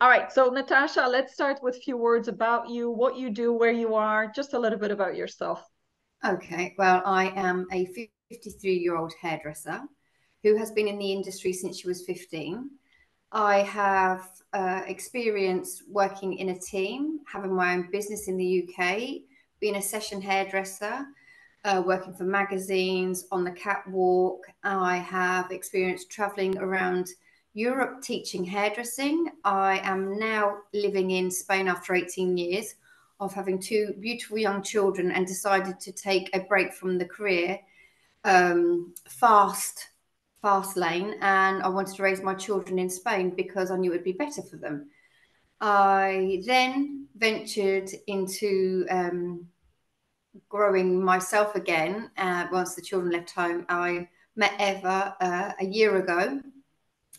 All right. So Natasha, let's start with a few words about you, what you do, where you are, just a little bit about yourself. Okay, well, I am a 53-year-old hairdresser who has been in the industry since she was 15. I have experience working in a team, having my own business in the UK, being a session hairdresser, working for magazines on the catwalk. I have experience traveling around Europe teaching hairdressing. I am now living in Spain after 18 years of having two beautiful young children and decided to take a break from the career fast lane, and I wanted to raise my children in Spain because I knew it would be better for them. I then ventured into growing myself again. Once the children left home, I met Eva a year ago,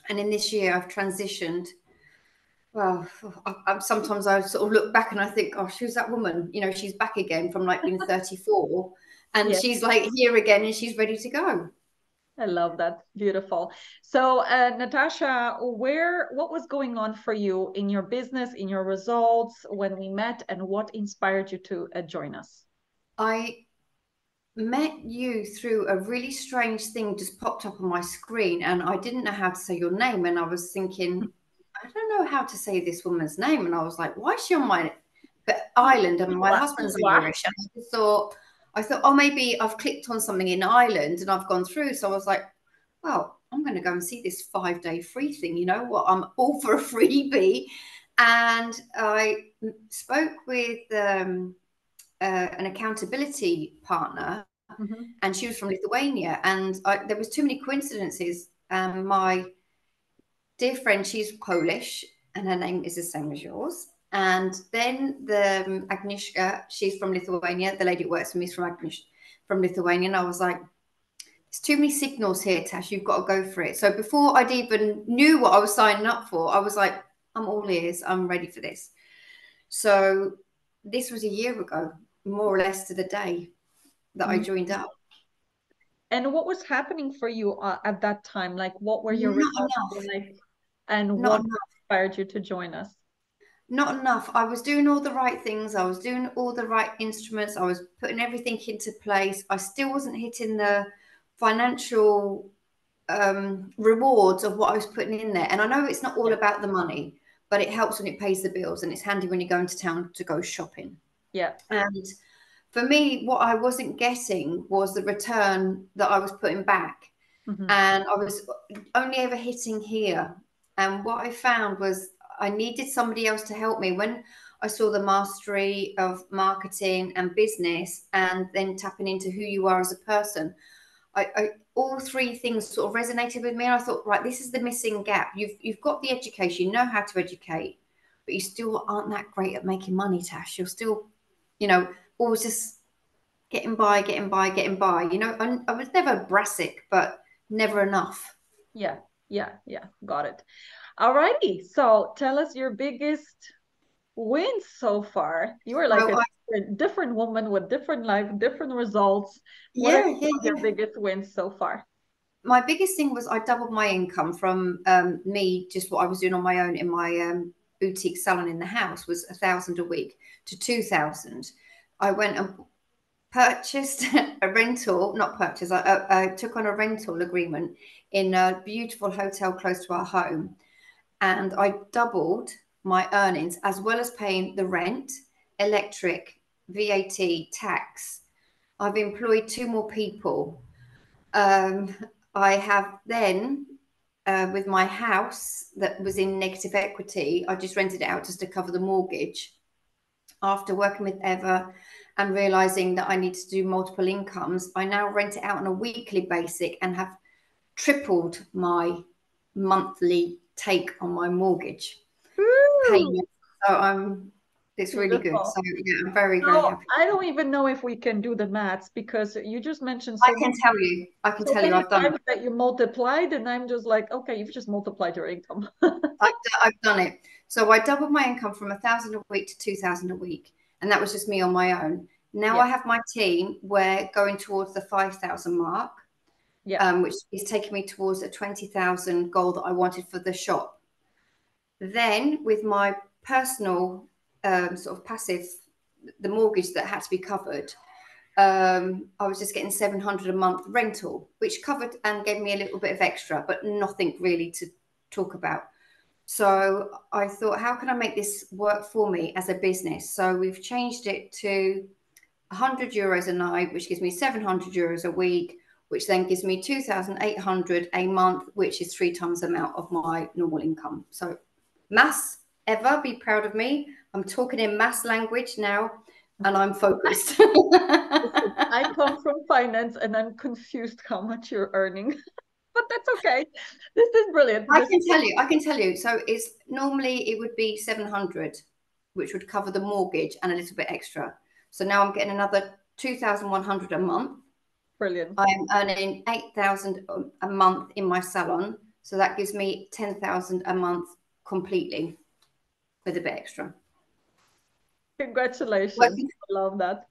and in this year I've transitioned. Well, sometimes I sort of look back and I think, "Oh, who's that woman? You know, she's back again from like being 34, and Yeah, she's like here again, and she's ready to go." I love that. Beautiful. So, Natasha, what was going on for you in your business, in your results when we met, and what inspired you to join us? I met you through a really strange thing just popped up on my screen, and I didn't know how to say your name, and I was thinking, I don't know how to say this woman's name, and I was like, why is she on my island? And my husband's Wow. Irish, and I thought, oh, maybe I've clicked on something in Ireland and I've gone through. So I was like, well, I'm going to go and see this 5-day free thing. You know what? I'm all for a freebie. And I spoke with an accountability partner, Mhm. and she was from Lithuania. And there was too many coincidences. My dear friend, she's Polish, and her name is the same as yours. And then the Agnieszka, she's from Lithuania. The lady who works for me is from Lithuania. And I was like, there's too many signals here, Tash. You've got to go for it. So before I'd even knew what I was signing up for, I was like, I'm all ears. I'm ready for this. So this was a year ago, more or less to the day that I joined up. And what was happening for you at that time? Like, what were your Not results enough. like, and Not what enough. inspired you to join us? Not enough. I was doing all the right things. I was doing all the right instruments. I was putting everything into place. I still wasn't hitting the financial rewards of what I was putting in there. And I know it's not all Yeah, about the money, but it helps when it pays the bills, and it's handy when you're going to town to go shopping. yeah. And for me, what I wasn't getting was the return that I was putting back. Hmm. And I was only ever hitting here. And what I found was I needed somebody else to help me when I saw the mastery of marketing and business, and then tapping into who you are as a person. All three things sort of resonated with me. And I thought, right, this is the missing gap. You've got the education, you know how to educate, but you still aren't that great at making money, Tash. You're still, you know, always just getting by, getting by, getting by. You know, I was never brassic, but never enough. Yeah, yeah, yeah. Got it. Alrighty. So tell us your biggest wins so far. You are like Well, a different woman with different life, different results. What are yeah, yeah, some of your yeah. biggest wins so far? My biggest thing was I doubled my income from me, just what I was doing on my own in my boutique salon in the house was 1,000 a week to 2,000. I went and purchased a rental, not purchased, I took on a rental agreement in a beautiful hotel close to our home. And I doubled my earnings as well as paying the rent, electric, VAT, tax. I've employed two more people. Um, I have then, with my house that was in negative equity, I just rented it out just to cover the mortgage. After working with Eva and realizing that I need to do multiple incomes, I now rent it out on a weekly basis and have tripled my monthly take on my mortgage Woo! payment. So it's really good. Beautiful. So yeah, I'm very, very So happy. I don't even know if we can do the maths because you just mentioned I can tell you, I can so tell you, many I've done it. times that you multiplied, and I'm just like, okay, you've just multiplied your income. I've done it. So I doubled my income from 1,000 a week to 2,000 a week, and that was just me on my own. Now Yeah, I have my team. We're going towards the 5,000 mark, yeah. which is taking me towards a 20,000 goal that I wanted for the shop. Then with my personal sort of passive, the mortgage that had to be covered, I was just getting 700 a month rental, which covered and gave me a little bit of extra, but nothing really to talk about. So I thought, how can I make this work for me as a business? So we've changed it to €100 a night, which gives me €700 a week, which then gives me 2,800 a month, which is 3 times the amount of my normal income. So maths, ever be proud of me. I'm talking in maths language now, and I'm focused. Listen, I come from finance and I'm confused how much you're earning, but that's okay. This is brilliant. I can tell you. So it's normally it would be 700, which would cover the mortgage and a little bit extra. So now I'm getting another 2,100 a month. Brilliant. I'm earning 8,000 a month in my salon. So that gives me 10,000 a month completely with a bit extra. Congratulations. Working, I love that.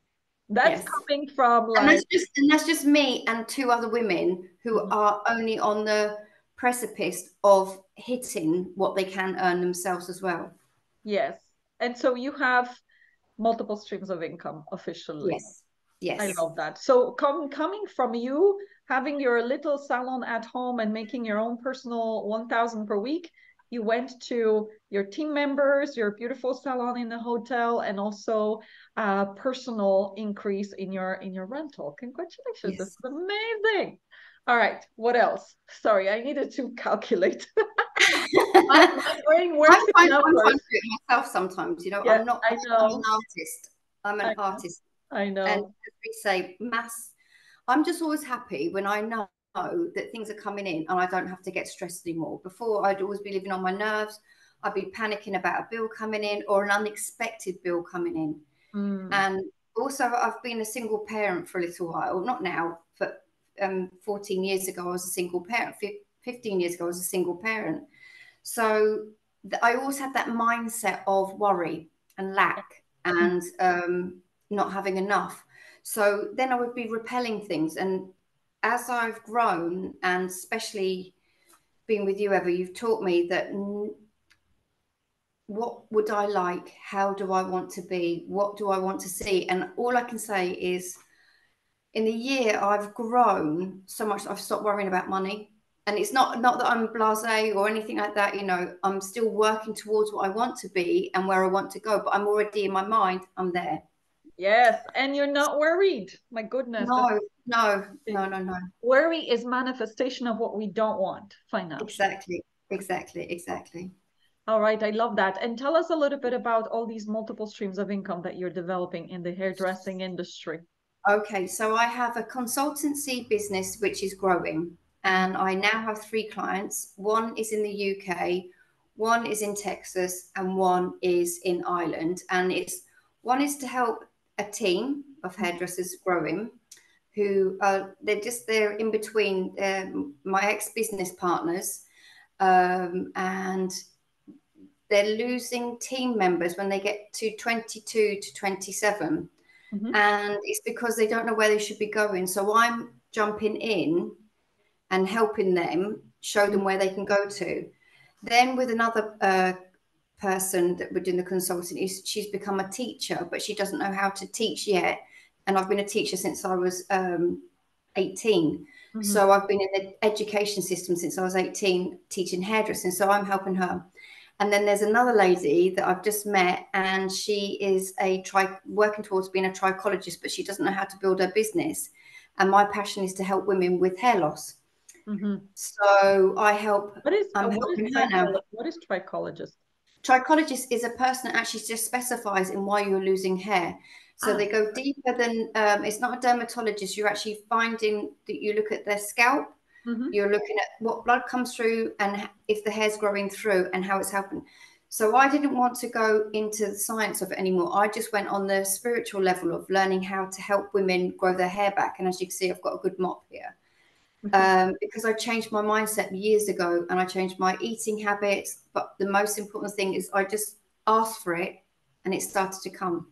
That's yes. coming from And like, that's just me and 2 other women who Mhm. are only on the precipice of hitting what they can earn themselves as well. Yes. And so you have multiple streams of income officially. Yes. I Yes. love that. So coming from you having your little salon at home and making your own personal 1,000 per week, you went to your team members, your beautiful salon in the hotel, and also a personal increase in your rental. Congratulations. This is Yes. amazing. All right, what else? Sorry, I needed to calculate. My brain works in I'm trying numbers. to do it myself sometimes. You know, Yeah, I I'm an know. artist. I'm I an know. artist. I And know. as we say, maths, I'm just always happy when I know that things are coming in and I don't have to get stressed anymore. Before, I'd always be living on my nerves. I'd be panicking about a bill coming in or an unexpected bill coming in. Mm, And also, I've been a single parent for a little while, not now, but 14 years ago, I was a single parent. 15 years ago, I was a single parent. So I always had that mindset of worry and lack and not having enough. So then I would be repelling things. And as I've grown, and especially being with you, Ever, you've taught me that what would I like? How do I want to be? What do I want to see? And all I can say is in the year I've grown so much, I've stopped worrying about money. And it's not that I'm blasé or anything like that. You know, I'm still working towards what I want to be and where I want to go, but I'm already in my mind, I'm there. yes, and you're not worried. My goodness, that's No, no, big. no, no, no. Worry is manifestation of what we don't want financially. Exactly, exactly, exactly. All right, I love that. And tell us a little bit about all these multiple streams of income that you're developing in the hairdressing industry. Okay, so I have a consultancy business which is growing, Mhm. and I now have 3 clients. One is in the UK, one is in Texas, and one is in Ireland. And it's one is to help a team of hairdressers growing, who they're in between my ex-business partners, and they're losing team members when they get to 22 to 27, Mhm. and it's because they don't know where they should be going. So I'm jumping in and helping them show them where they can go to. Then with another person that we're doing the consulting, is she's become a teacher, but she doesn't know how to teach yet. And I've been a teacher since I was 18. Mhm. So I've been in the education system since I was 18, teaching hairdressing. So I'm helping her. And then there's another lady that I've just met, and she is working towards being a trichologist, but she doesn't know how to build her business. And my passion is to help women with hair loss. Mhm. So What is I'm helping her now. what is trichologist? Trichologist is a person that actually just specifies in why you're losing hair. So Ah, they go deeper than it's not a dermatologist. You're actually finding that you look at their scalp, mhm. you're looking at what blood comes through and if the hair's growing through and how it's happened. So I didn't want to go into the science of it anymore. I just went on the spiritual level of learning how to help women grow their hair back. And as you can see, I've got a good mop here. Because I changed my mindset years ago and I changed my eating habits. But the most important thing is I just asked for it and it started to come.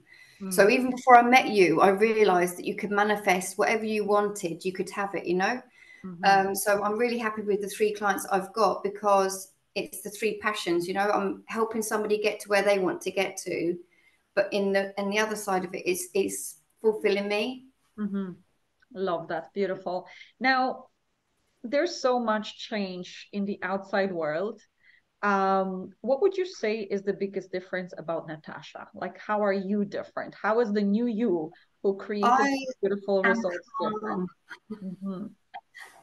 So Mm. even before I met you, I realized that you could manifest whatever you wanted, you could have it, you know? Mhm. So I'm really happy with the 3 clients I've got because it's the three passions, you know. I'm helping somebody get to where they want to get to, but in the other side of it is fulfilling me. Hmm. Love that. Beautiful. Now, there's so much change in the outside world. What would you say is the biggest difference about Natasha? Like, how are you different? How is the new you who created I beautiful am results different? calm. Hmm.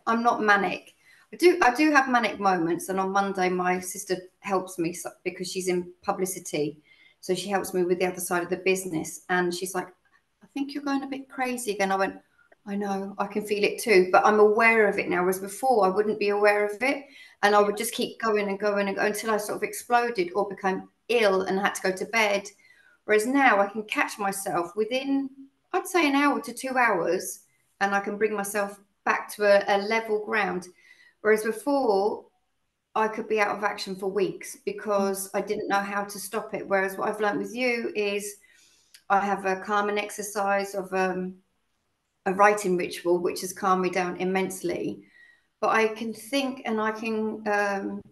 I'm not manic. I do have manic moments, and on Monday my sister helps me because she's in publicity, so she helps me with the other side of the business. And she's like, "I think you're going a bit crazy again." I went, "I know, I can feel it too, but I'm aware of it now. Whereas before I wouldn't be aware of it, and I Yeah, would just keep going and going and going until I sort of exploded or became ill and had to go to bed. Whereas now I can catch myself within, I'd say, an hour to 2 hours, and I can bring myself back to a level ground. Whereas before, I could be out of action for weeks because I didn't know how to stop it. Whereas what I've learned with you is I have a calming exercise of a writing ritual, which has calmed me down immensely. But I can think and I can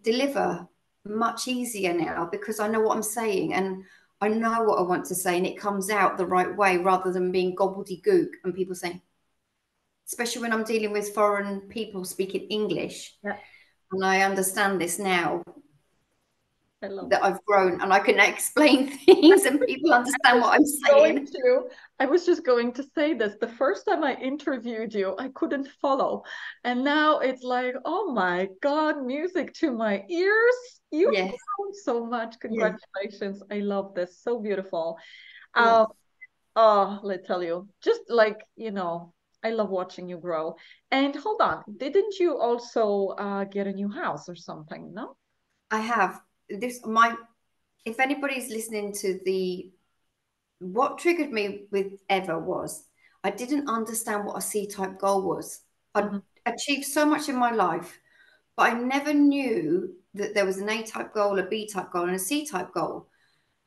deliver much easier now because I know what I'm saying and I know what I want to say and it comes out the right way rather than being gobbledygook and people saying, especially when I'm dealing with foreign people speaking English. yeah, And I understand this now I love that that. I've grown and I can explain things and people I understand was what I'm just going saying. to, I was just going to say this. The first time I interviewed you, I couldn't follow. And now it's like, oh my God, music to my ears. You've Yes, grown so much. yeah, Congratulations. I love this. So beautiful. yeah. Um, oh, let's tell you, just like, I love watching you grow. And hold on, didn't you also get a new house or something? No? I have this. My if anybody's listening to the what triggered me with Eva was I didn't understand what a C type goal was. I'd Mhm. achieved so much in my life, but I never knew that there was an A type goal, a B type goal, and a C type goal.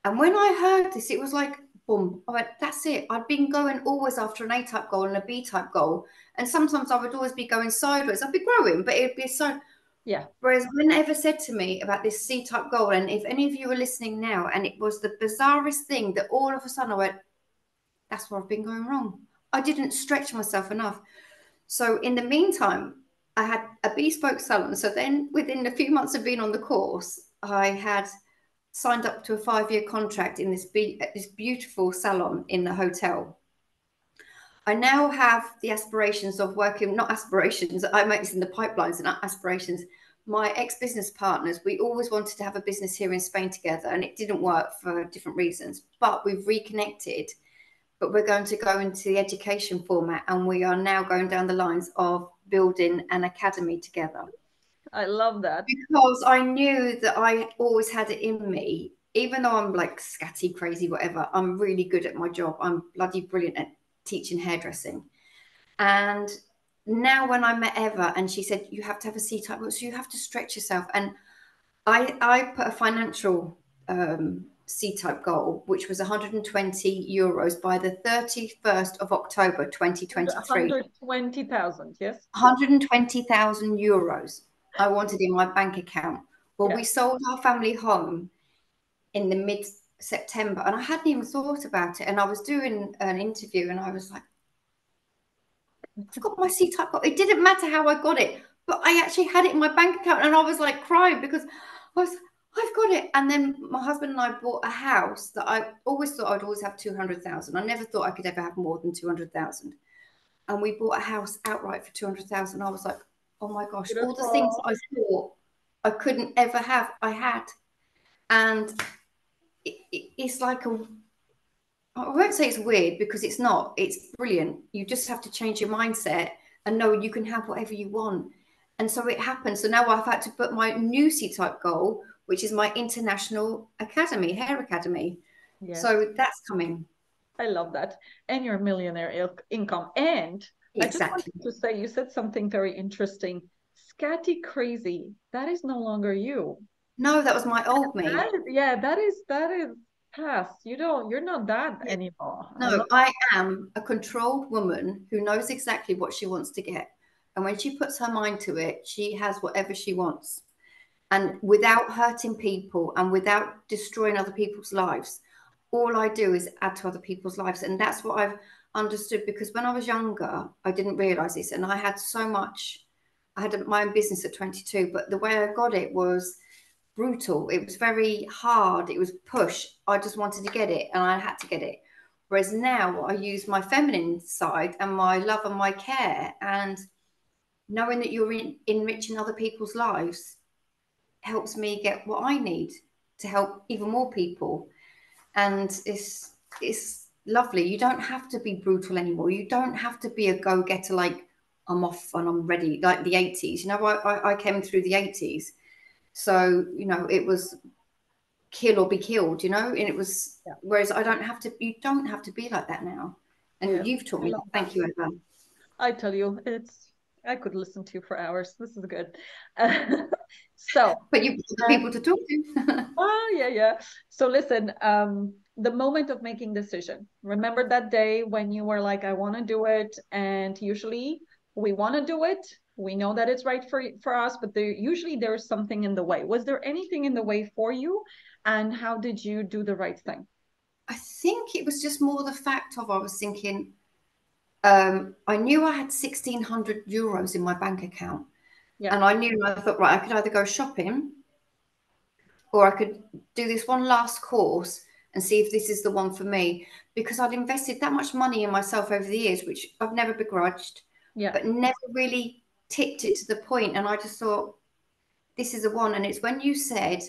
And when I heard this, it was like, boom, I went, that's it. I'd been going always after an A type goal and a B type goal. And sometimes I would always be going sideways. I'd be growing, but it'd be so. Yeah, Whereas when Eva said to me about this C type goal, and if any of you are listening now, and it was the bizarrest thing that all of a sudden I went, that's where I've been going wrong. I didn't stretch myself enough. So in the meantime, I had a bespoke salon. So then within a few months of being on the course, I had signed up to a 5-year contract in this beautiful salon in the hotel. I now have the aspirations of working, not aspirations, I make this in the pipelines and aspirations. My ex-business partners, we always wanted to have a business here in Spain together and it didn't work for different reasons, but we've reconnected. But we're going to go into the education format and we are now going down the lines of building an academy together I love that. because I knew that I always had it in me. Even though I'm like scatty, crazy, whatever, I'm really good at my job. I'm bloody brilliant at teaching hairdressing. And now when I met Eva and she said, you have to have a C-type, so you have to stretch yourself. And I put a financial C-type goal, which was 120 euros by the 31st of October, 2023. 120,000, yes? 120,000 euros I wanted in my bank account. Well, Yeah. we sold our family home in the mid September, and I hadn't even thought about it. And I was doing an interview, and I was like, I've got my C type. It didn't matter how I got it, but I actually had it in my bank account, and I was like crying because I've got it. And then my husband and I bought a house that I always thought I'd always have 200,000. I never thought I could ever have more than 200,000. And we bought a house outright for 200,000. I was like, oh my gosh, all the things Beautiful. I thought I couldn't ever have, I had. And it's like I won't say it's weird because it's not. It's brilliant. You just have to change your mindset and know you can have whatever you want. And so it happened. So now I've had to put my new C type goal, which is my international academy, hair academy. Yes. So that's coming. I love that. And your millionaire income. And I just wanted Exactly. to say, you said something very interesting. Scatty crazy. That is no longer you. No, that was my old me. Yeah, that is past. You're not that Yeah. anymore. I No, love I am a controlled woman who knows exactly what she wants to get. And when she puts her mind to it, she has whatever she wants. and without hurting people and without destroying other people's lives. All I do is add to other people's lives. And that's what I've understood, because when I was younger, I didn't realize this. And I had so much, I had my own business at 22, but the way I got it was brutal. It was very hard. It was push. I just wanted to get it and I had to get it. Whereas now I use my feminine side and my love and my care, and knowing that you're enriching other people's lives helps me get what I need to help even more people. And it's lovely. You don't have to be brutal anymore. You don't have to be a go-getter like I'm off and I'm ready, like the 80s. You know, I came through the 80s. So, you know, it was kill or be killed, you know, and it was, Yeah. whereas I don't have to, you don't have to be like that now. Yeah. And you've taught I me love that. that. Thank you, Eva. I tell you, I could listen to you for hours. This is good. So, But you've got the uh, people to talk to. oh yeah, yeah. So listen, the moment of making decision. Remember that day when you were like, I want to do it, and usually we want to do it. We know that it's right for us, but usually there's something in the way. Was there anything in the way for you, and how did you do the right thing? I think it was just more the fact of, I was thinking, I knew I had 1,600 euros in my bank account. Yeah, And I knew, I thought, right, I could either go shopping or I could do this one last course and see if this is the one for me. Because I'd invested that much money in myself over the years, which I've never begrudged, yeah. but never really tipped it to the point. And I just thought, this is the one. And it's when you said,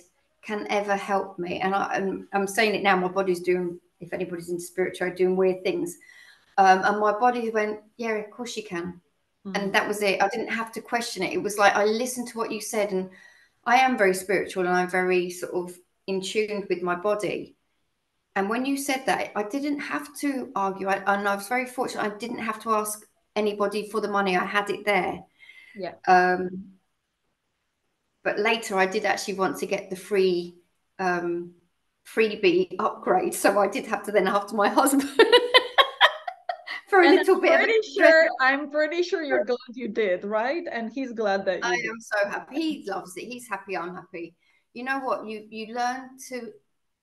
can ever help me. And I'm saying it now, my body's doing, if anybody's into spiritual, doing weird things. And my body went, yeah, of course you can. And Mm, that was it. I didn't have to question it. It was like I listened to what you said, and I am very spiritual and I'm very sort of in tune with my body. And when you said that, I didn't have to argue. And I was very fortunate. I didn't have to ask anybody for the money. I had it there. yeah. Um, but later, I did actually want to get the um, freebie upgrade. So I did have to then ask my husband for a And little bit of I'm pretty sure you're glad you did, right? And he's glad that I you did. am so happy. He loves it. He's happy. I'm happy. You know what? You learn to,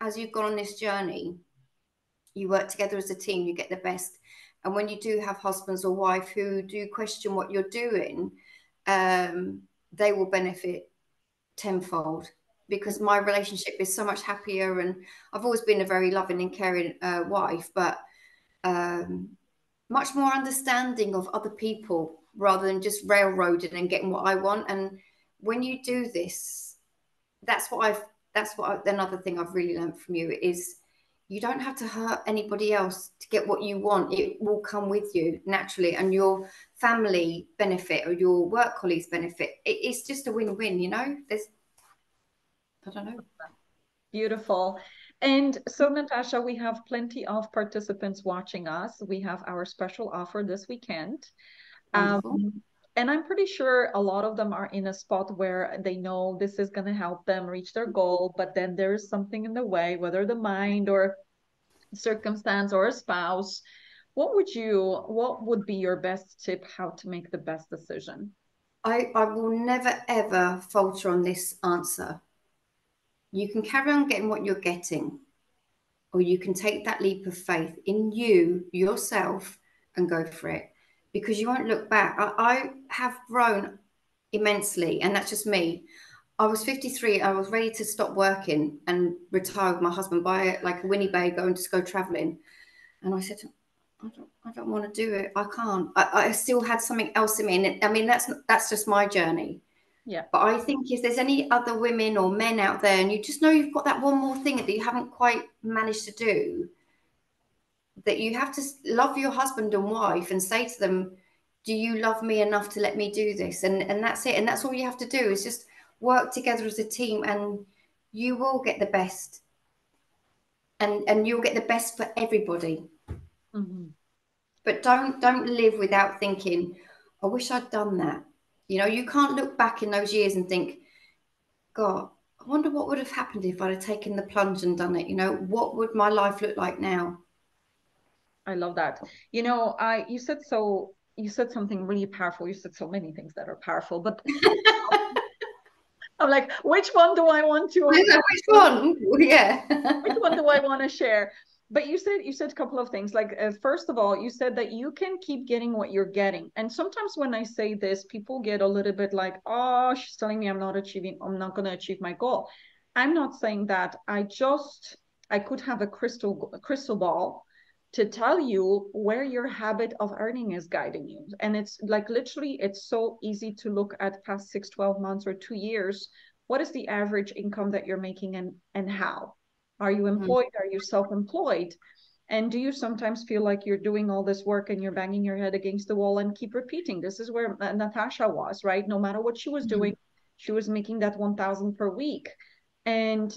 as you've gone on this journey, you work together as a team. You get the best. And when you do have husbands or wife who do question what you're doing, they will benefit tenfold, because my relationship is so much happier. And I've always been a very loving and caring wife, but um, much more understanding of other people rather than just railroading and getting what I want. And when you do this, that's what another thing I've really learned from you is you don't have to hurt anybody else to get what you want. It will come with you naturally, and your family benefit or your work colleagues benefit. It's just a win-win, you know? I don't know. Beautiful. And so, Natasha, we have plenty of participants watching us. We have our special offer this weekend. Um, Wonderful. and I'm pretty sure a lot of them are in a spot where they know this is going to help them reach their goal, but then there is something in the way, whether the mind or circumstance or a spouse. What would be your best tip how to make the best decision? I will never ever falter on this answer. You can carry on getting what you're getting, or you can take that leap of faith in you, yourself, and go for it, because you won't look back. I have grown immensely, and that's just me. I was 53. I was ready to stop working and retire with my husband, buy like a Winnebago and just go traveling. And I said, I don't want to do it. I can't. I still had something else in me. And I mean, that's just my journey. Yeah, But I think if there's any other women or men out there and you just know you've got that one more thing that you haven't quite managed to do, that you have to love your husband and wife and say to them, do you love me enough to let me do this? And that's it. And that's all you have to do is just work together as a team, and you will get the best, and you'll get the best for everybody. mhm. But don't live without thinking, I wish I'd done that. You know, you can't look back in those years and think, God, I wonder what would have happened if I'd have taken the plunge and done it. You know, what would my life look like now? I love that. You said something really powerful. You said so many things that are powerful, but I'm like, which one do I want I to know which one. Ooh, yeah. which one do I want to share? But you said a couple of things. Like first of all, you said that you can keep getting what you're getting. And sometimes when I say this, people get a little bit like, "Oh, she's telling me I'm not going to achieve my goal." I'm not saying that. I could have a crystal ball to tell you where your habit of earning is guiding you. And it's like literally it's so easy to look at past 6, 12 months or 2 years. What is the average income that you're making and how? Are you Mm, employed? Are you self-employed? And do you sometimes feel like you're doing all this work and you're banging your head against the wall and keep repeating? This is where Natasha was, right? No matter what she was mm, doing, she was making that 1,000 per week. And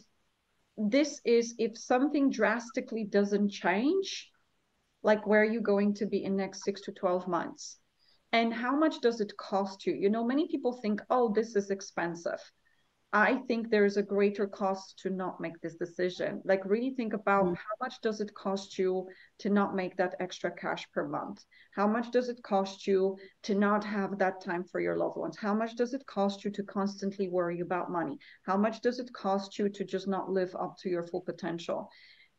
this is if something drastically doesn't change, like where are you going to be in next 6 to 12 months? And how much does it cost you? You know, many people think, oh, this is expensive. I think there's a greater cost to not make this decision. Like really think about mm, how much does it cost you to not make that extra cash per month? How much does it cost you to not have that time for your loved ones? How much does it cost you to constantly worry about money? How much does it cost you to just not live up to your full potential?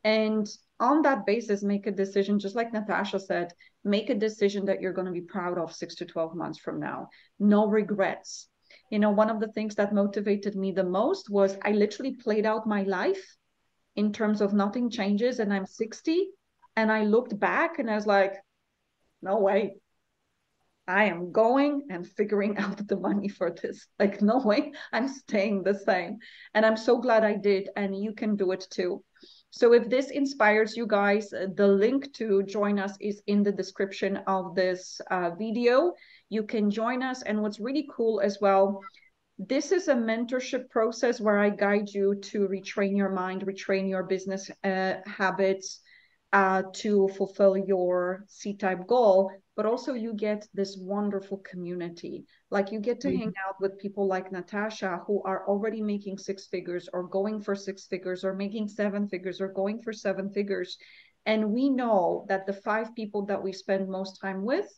And on that basis, make a decision, just like Natasha said, make a decision that you're going to be proud of 6 to 12 months from now. No regrets. You know, one of the things that motivated me the most was I literally played out my life in terms of nothing changes and I'm 60. And I looked back and I was like, no way, I am going and figuring out the money for this. Like, no way, I'm staying the same. And I'm so glad I did. And you can do it too. So, if this inspires you guys, the link to join us is in the description of this video. You can join us. And what's really cool as well, this is a mentorship process where I guide you to retrain your mind, retrain your business habits to fulfill your C-type goal. But also you get this wonderful community. Like you get to hang mm, out with people like Natasha who are already making 6 figures or going for 6 figures or making 7 figures or going for 7 figures. And we know that the 5 people that we spend most time with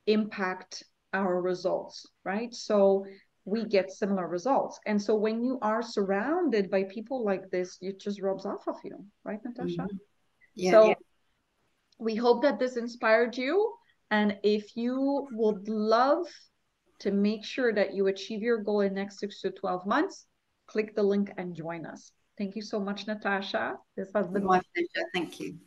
impact our results, right? So we get similar results. And so when you are surrounded by people like this, it just rubs off of you, right, Natasha? mm. Yeah. So we hope that this inspired you. And if you would love to make sure that you achieve your goal in next 6 to 12 months, click the link and join us. Thank you so much, Natasha. This has been My wonderful. pleasure. Thank you.